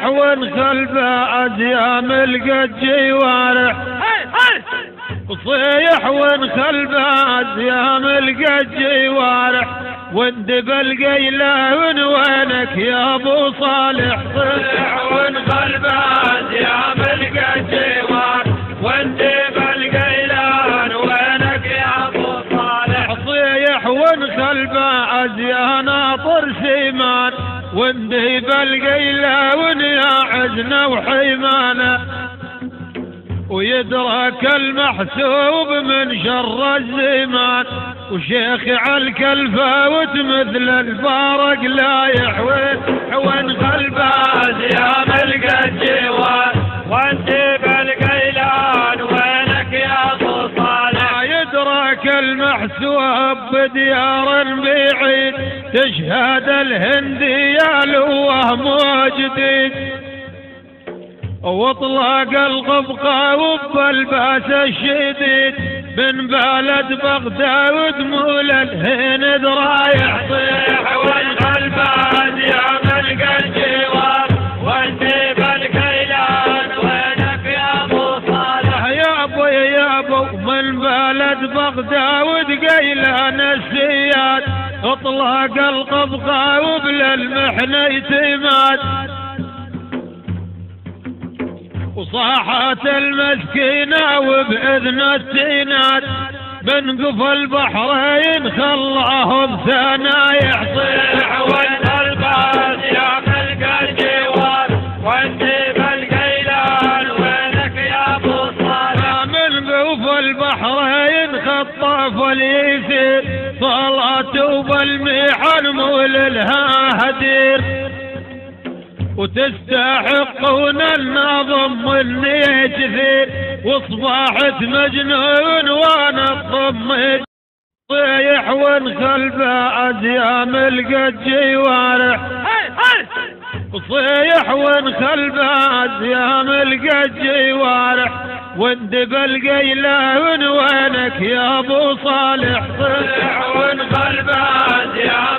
صيح وانخل بعد يا ملقى جوارح، صيح وانخل بعد يا ملقى جوارح، واندب القيلان وينك يا ابو صالح. صيح وانخل بعد يا ملقى جوارح، واندب القيلان وينك يا ابو صالح. صيح وانخل بعد يا ناطر سيمان، واندب القيلان يا عزنا وحيمانه، ويدرك المحسوب من شر الزمان، وشيخ عالكلفاوت مثل الفارق لا يحوين. وانخل بعد يا ملقى الجوار، واندب القيلان وينك يا ابو صالح. يدرك المحسوب بديار بعيد، تشهد الهندية لوه موجدين، واطلق القبقى وبالباس الشديد، من بلد بغداد مول الهند رايح. صيح وانخل بعد يا ملقى الجوار، واندب القيلان وينك يا ابو صالح. يا ابو يا ابو من بلد بغداد قيلان السياد، اطلق القبقى وبلا المحنة يتماد، وصاحت المسكينة وبإذن التينات، من قفل البحرين خلاهم ثنايح. صيح وانخل بعد يا ملقى الجوار، واندب القيلان وينك يا ابو صالح. من قفل البحرين خطف اليسير، صلاته بالميحن مول لها هدير، وتستحقون النظم مني كثير، واصبحت مجنون وانا الضميت. صيح وانخل بعد يا ملقى الجوارح، صيح وانخل بعد يا ملقى الجوارح، واندب القيلان وينك يا ابو صالح. صيح وانخل بعد يا